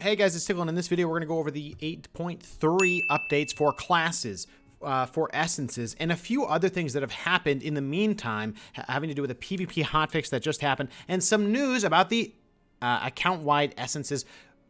Hey guys, it's Tiqqle, and in this video we're going to go over the 8.3 updates for classes, for essences, and a few other things that have happened in the meantime, having to do with a PvP hotfix that just happened, and some news about the account-wide essences.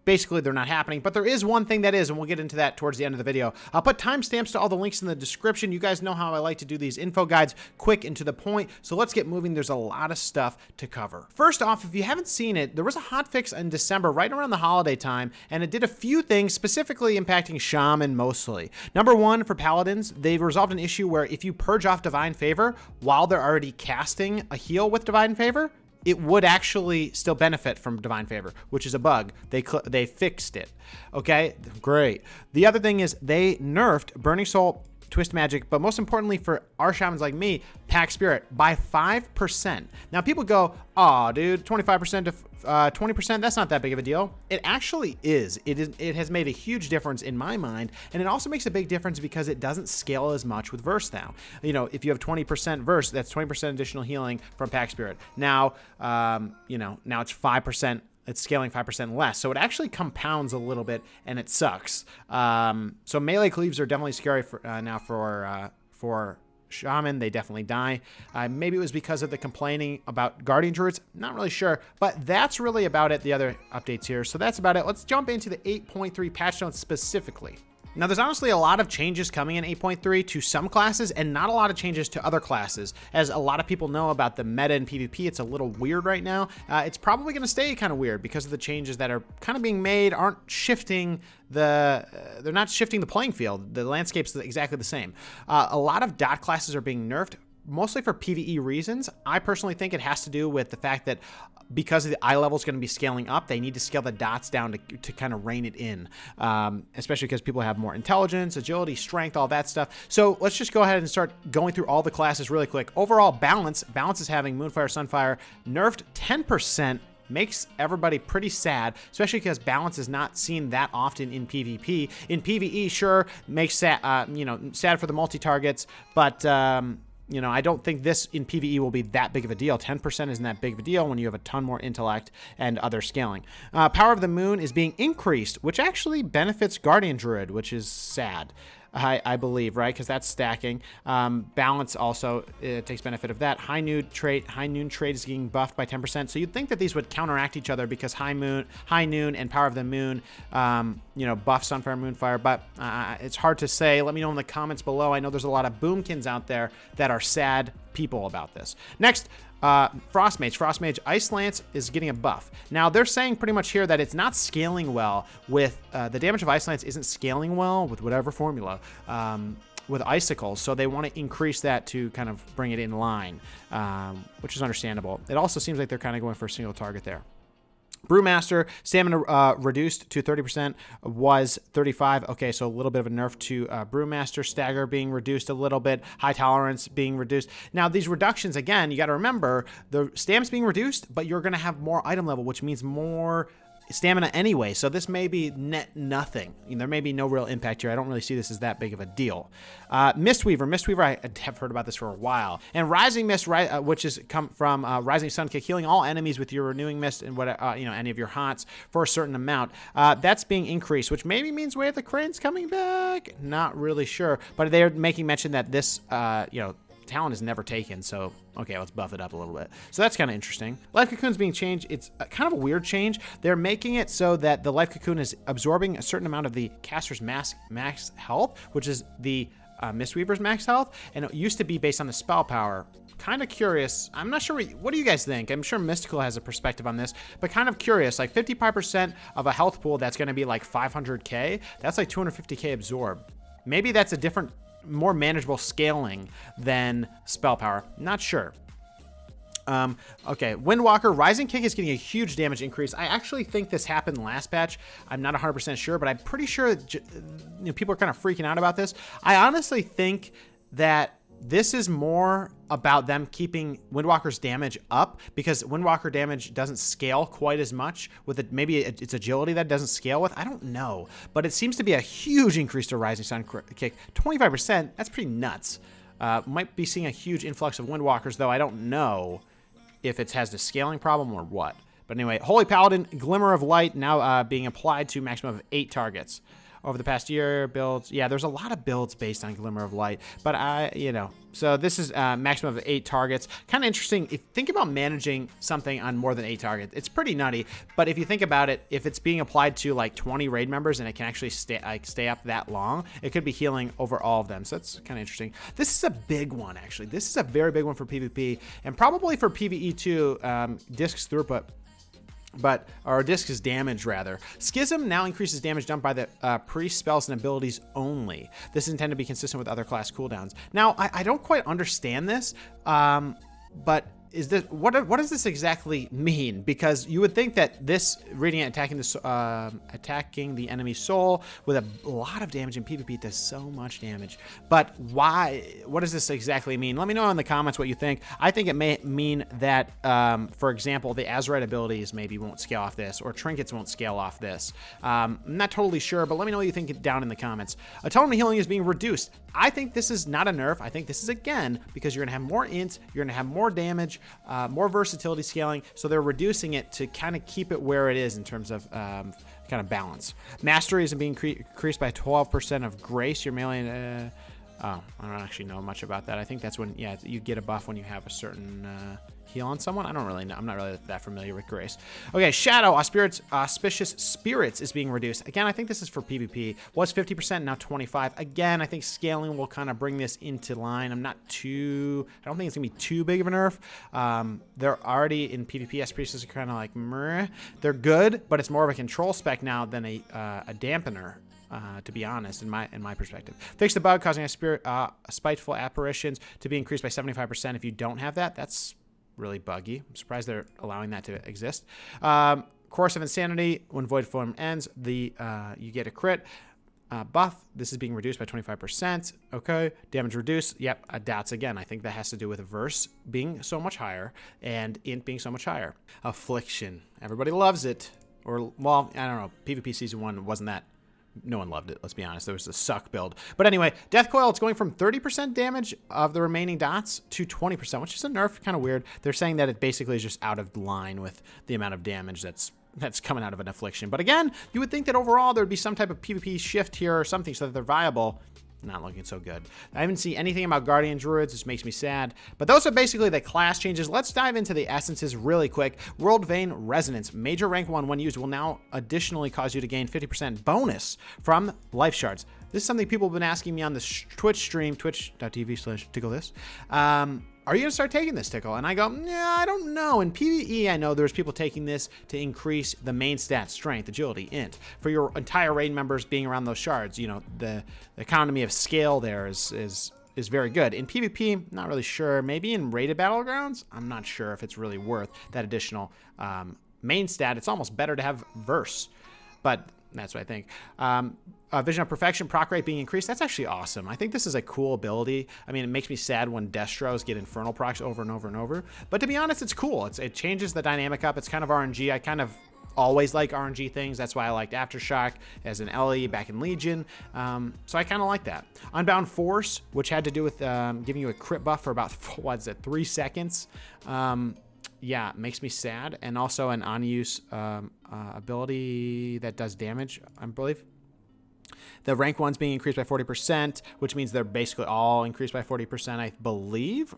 Basically, they're not happening, but there is one thing that is, and we'll get into that towards the end of the video. I'll put timestamps to all the links in the description. You guys know how I like to do these info guides, quick and to the point, so let's get moving. There's a lot of stuff to cover. First off, if you haven't seen it, there was a hotfix in December, right around the holiday time, and it did a few things specifically impacting Shaman mostly. Number one, for Paladins, they've resolved an issue where if you purge off Divine Favor while they're already casting a heal with Divine Favor, it would actually still benefit from Divine Favor, which is a bug. They fixed it. Okay, great. The other thing is they nerfed Burning Soul, Twist Magic, but most importantly for our shamans like me, Pack Spirit by 5%. Now people go, oh dude, 25% to 20%, that's not that big of a deal. It actually is. It has made a huge difference in my mind, and it also makes a big difference because it doesn't scale as much with Verse now. You know, if you have 20% Verse, that's 20% additional healing from Pack Spirit. Now, you know, now it's 5%. It's scaling 5% less, so it actually compounds a little bit, and it sucks. So melee cleaves are definitely scary for, now for Shaman. They definitely die. Maybe it was because of the complaining about Guardian Druids. Not really sure, but that's really about it. The other updates here. So that's about it. Let's jump into the 8.3 patch notes specifically. Now, there's honestly a lot of changes coming in 8.3 to some classes and not a lot of changes to other classes. As a lot of people know about the meta in PvP, it's a little weird right now. It's probably going to stay kind of weird because of the changes that are kind of being made aren't shifting they're not shifting the playing field. The landscape's exactly the same. A lot of dot classes are being nerfed, mostly for PvE reasons. I personally think it has to do with the fact that because the eye level is going to be scaling up, they need to scale the dots down to kind of rein it in, especially because people have more intelligence, agility, strength, all that stuff. So let's just go ahead and start going through all the classes really quick. Overall, Balance is having Moonfire, Sunfire nerfed 10%. Makes everybody pretty sad, especially because Balance is not seen that often in PvP. In PvE, sure, makes sad, you know, sad for the multi-targets, but you know, I don't think this in PvE will be that big of a deal. 10% isn't that big of a deal when you have a ton more intellect and other scaling. Power of the Moon is being increased, which actually benefits Guardian Druid, which is sad. I believe, right? Because that's stacking. Balance also takes benefit of that. High Noon trait is getting buffed by 10%. So you'd think that these would counteract each other because High Noon, and Power of the Moon, you know, buff Sunfire, Moonfire. But it's hard to say. Let me know in the comments below. I know there's a lot of boomkins out there that are sad people about this. Next, Frostmage Ice Lance is getting a buff. Now they're saying pretty much here that it's not scaling well with the damage of Ice Lance isn't scaling well with whatever formula with icicles, so they want to increase that to kind of bring it in line, which is understandable. It also seems like they're kind of going for a single target there. Brewmaster, stamina reduced to 30%, was 35. Okay, so a little bit of a nerf to Brewmaster. Stagger being reduced a little bit. High tolerance being reduced. Now, these reductions, again, you got to remember, the stam's being reduced, but you're going to have more item level, which means more stamina anyway, so this may be net nothing. You know, there may be no real impact here. I don't really see this as that big of a deal. Mistweaver, I have heard about this for a while. And Rising Mist, which has come from Rising Sun Kick, healing all enemies with your Renewing Mist and what you know, any of your hots for a certain amount. That's being increased, which maybe means Way of the Crane's coming back. Not really sure, but they're making mention that this, you know, talent is never taken, so okay, let's buff it up a little bit. So that's kind of interesting. Life Cocoon's being changed. It's kind of a weird change. They're making it so that the Life Cocoon is absorbing a certain amount of the caster's max health, which is the Mistweaver's max health, and it used to be based on the spell power. Kind of curious. I'm not sure. What do you guys think? I'm sure Mystical has a perspective on this, but kind of curious. Like 55% of a health pool that's going to be like 500k, that's like 250k absorb. Maybe that's a different, more manageable scaling than spell power. Not sure. Okay, Windwalker, Rising Kick is getting a huge damage increase. I actually think this happened last patch. I'm not 100% sure, but I'm pretty sure that, you know, people are kind of freaking out about this. I honestly think that this is more about them keeping Windwalker's damage up because Windwalker damage doesn't scale quite as much with it. Maybe it's agility that doesn't scale with. I don't know, but it seems to be a huge increase to Rising Sun Kick. 25%, that's pretty nuts. Might be seeing a huge influx of Windwalkers, though I don't know if it has the scaling problem or what. But anyway, Holy Paladin, Glimmer of Light, now being applied to maximum of 8 targets. Over the past year, builds, yeah, there's a lot of builds based on Glimmer of Light, but so this is maximum of 8 targets. Kind of interesting. If think about managing something on more than 8 targets, it's pretty nutty. But if you think about it, if it's being applied to like 20 raid members and it can actually stay up that long, it could be healing over all of them. So that's kind of interesting. This is a big one, actually. This is a very big one for PvP and probably for PvE too. Discs throughput. Or disc's damage rather. Schism now increases damage done by the priest spells and abilities only. This is intended to be consistent with other class cooldowns. Now, I don't quite understand this, but is this what does this exactly mean? Because you would think that this reading it attacking the enemy's soul with a lot of damage in PvP does so much damage. But why? What does this exactly mean? Let me know in the comments what you think. I think it may mean that, for example, the Azurite abilities maybe won't scale off this, or trinkets won't scale off this. I'm not totally sure, but let me know what you think down in the comments. Atonement healing is being reduced. I think this is not a nerf. I think this is again because you're gonna have more int, you're gonna have more damage. More versatility scaling, so they're reducing it to kind of keep it where it is in terms of kind of balance. Mastery is being increased by 12% of grace. Your melee, I don't actually know much about that. I think that's when, yeah, you get a buff when you have a certain heal on someone. I don't really know. I'm not really that familiar with grace. Okay, Shadow, Auspicious Spirits is being reduced. Again, I think this is for PvP. Was 50%, now 25. Again, I think scaling will kind of bring this into line. I don't think it's gonna be too big of a nerf. They're already in PvP. S-Priestess are kind of like, meh. They're good, but it's more of a control spec now than a dampener. To be honest, in my perspective. Fix the bug causing spiteful apparitions to be increased by 75%. If you don't have that, that's really buggy. I'm surprised they're allowing that to exist. Course of Insanity, when Void Form ends, you get a crit buff. This is being reduced by 25%. Okay, damage reduced. Yep, doubts again. I think that has to do with verse being so much higher and int being so much higher. Affliction. Everybody loves it. Or, well, I don't know. PvP Season 1 wasn't that. No one loved it, let's be honest. There was a suck build. But anyway, Death Coil, it's going from 30% damage of the remaining dots to 20%, which is a nerf, kind of weird. They're saying that it basically is just out of line with the amount of damage that's coming out of an affliction. But again, you would think that overall there would be some type of PvP shift here or something so that they're viable. Not looking so good. I haven't seen anything about Guardian Druids, which makes me sad. But those are basically the class changes. Let's dive into the essences really quick. World Vein Resonance. Major rank 1 when used will now additionally cause you to gain 50% bonus from life shards. This is something people have been asking me on this Twitch stream, twitch.tv/TiqqleThis. Are you going to start taking this, Tiqqle? And I go, yeah, I don't know. In PvE, I know there's people taking this to increase the main stats, strength, agility, int. For your entire raid members being around those shards, you know, the economy of scale there is very good. In PvP, not really sure. Maybe in rated battlegrounds, I'm not sure if it's really worth that additional main stat. It's almost better to have verse, but that's what I think. Vision of Perfection, proc rate being increased. That's actually awesome. I think this is a cool ability. I mean, it makes me sad when Destros get Infernal procs over and over and over. But to be honest, it's cool. It changes the dynamic up. It's kind of RNG. I kind of always like RNG things. That's why I liked Aftershock as an LE back in Legion. So I kind of like that. Unbound Force, which had to do with giving you a crit buff for about, 3 seconds. Yeah, it makes me sad. And also an on-use ability that does damage, I believe. The rank 1's being increased by 40%, which means they're basically all increased by 40%, I believe.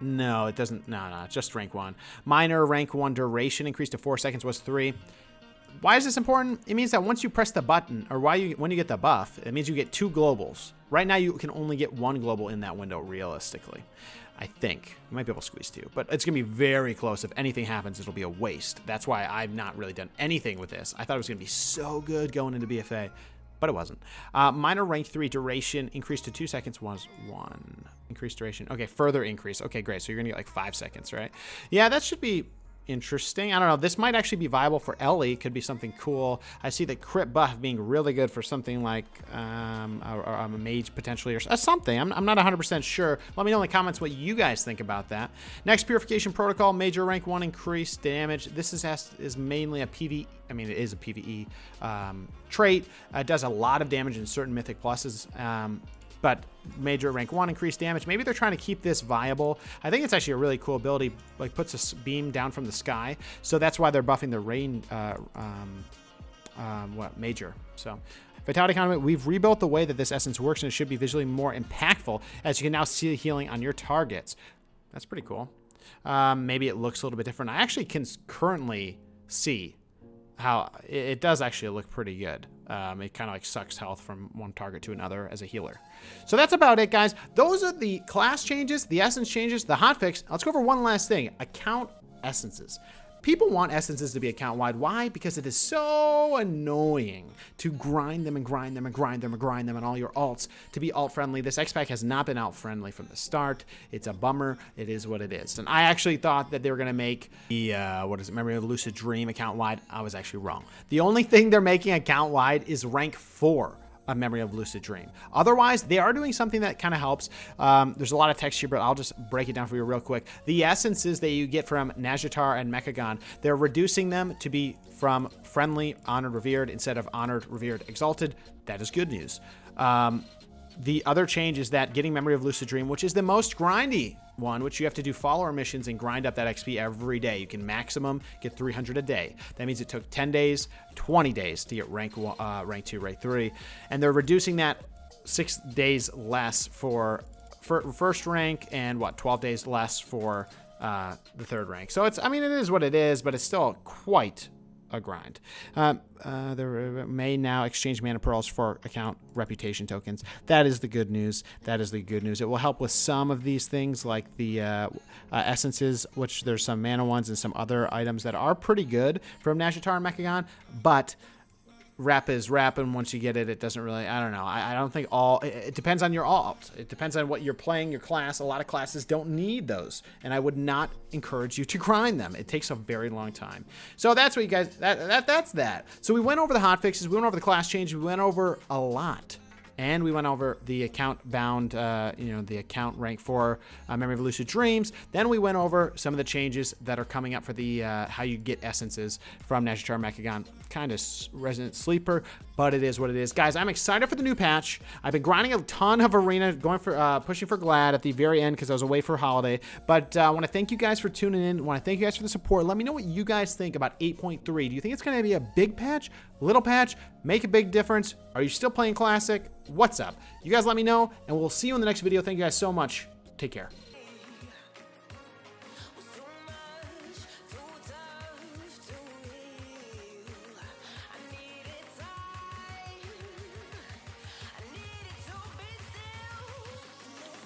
No, it doesn't. No, it's just rank 1. Minor rank 1 duration increased to 4 seconds was 3. Why is this important? It means that once you press the button, or when you get the buff, it means you get 2 globals. Right now, you can only get 1 global in that window, realistically. I think. You might be able to squeeze 2, but it's going to be very close. If anything happens, it'll be a waste. That's why I've not really done anything with this. I thought it was going to be so good going into BFA, but it wasn't. Minor rank 3 duration increased to 2 seconds was 1. Increased duration. Okay, further increase. Okay, great. So you're going to get like 5 seconds, right? Yeah, that should be interesting. I don't know. This might actually be viable for LE. Could be something cool. I see the crit buff being really good for something like a mage potentially or something. I'm not 100% sure. Let me know in the comments what you guys think about that. Next, Purification Protocol, major rank 1 increased damage. This is mainly a PvE. I mean, it is a PvE trait. It does a lot of damage in certain mythic pluses. but major rank 1 increased damage. Maybe they're trying to keep this viable. I think it's actually a really cool ability, like puts a beam down from the sky. So that's why they're buffing the rain, major. So Vitality Conduit, we've rebuilt the way that this essence works, and it should be visually more impactful, as you can now see the healing on your targets. That's pretty cool. Maybe it looks a little bit different. I actually can currently see how it does actually look pretty good. It kind of like sucks health from one target to another as a healer. So that's about it, guys. Those are the class changes, the essence changes, the hotfix. Let's go over one last thing. Account essences. People want essences to be account-wide. Why? Because it is so annoying to grind them and grind them and grind them and grind them and all your alts to be alt-friendly. This X-Pack has not been alt-friendly from the start. It's a bummer. It is what it is. And I actually thought that they were going to make the, Memory of Lucid Dream account-wide. I was actually wrong. The only thing they're making account-wide is rank 4. A Memory of Lucid Dream. Otherwise, they are doing something that kind of helps. There's a lot of text here, but I'll just break it down for you real quick. The essences that you get from Nazjatar and Mechagon, they're reducing them to be from friendly, honored, revered, instead of honored, revered, exalted. That is good news. The other change is that getting Memory of Lucid Dream, which is the most grindy one, which you have to do follower missions and grind up that XP every day. You can maximum get 300 a day. That means it took 10 days, 20 days to get rank 2, rank 3. And they're reducing that 6 days less for first rank and 12 days less for the third rank. So it's, I mean, it is what it is, but it's still quite a grind. There may now exchange mana pearls for account reputation tokens. That is the good news. That is the good news. It will help with some of these things like the essences, which there's some mana ones and some other items that are pretty good from Nazjatar and Mechagon, but rep is rep, and once you get it, it doesn't really, I don't know. I don't think it depends on your alt. It depends on what you're playing, your class. A lot of classes don't need those, and I would not encourage you to grind them. It takes a very long time. So that's what you guys, that's that. So we went over the hotfixes, we went over the class change, we went over a lot. And we went over the account bound, the account rank 4 Memory of Lucid Dreams. Then we went over some of the changes that are coming up for the how you get essences from Nazjatar Mechagon. Kind of resident sleeper, but it is what it is. Guys, I'm excited for the new patch. I've been grinding a ton of arena, going for pushing for Glad at the very end because I was away for holiday. But I want to thank you guys for tuning in. I want to thank you guys for the support. Let me know what you guys think about 8.3. Do you think it's going to be a big patch, little patch, make a big difference? Are you still playing Classic? What's up? You guys let me know, and we'll see you in the next video. Thank you guys so much. Take care.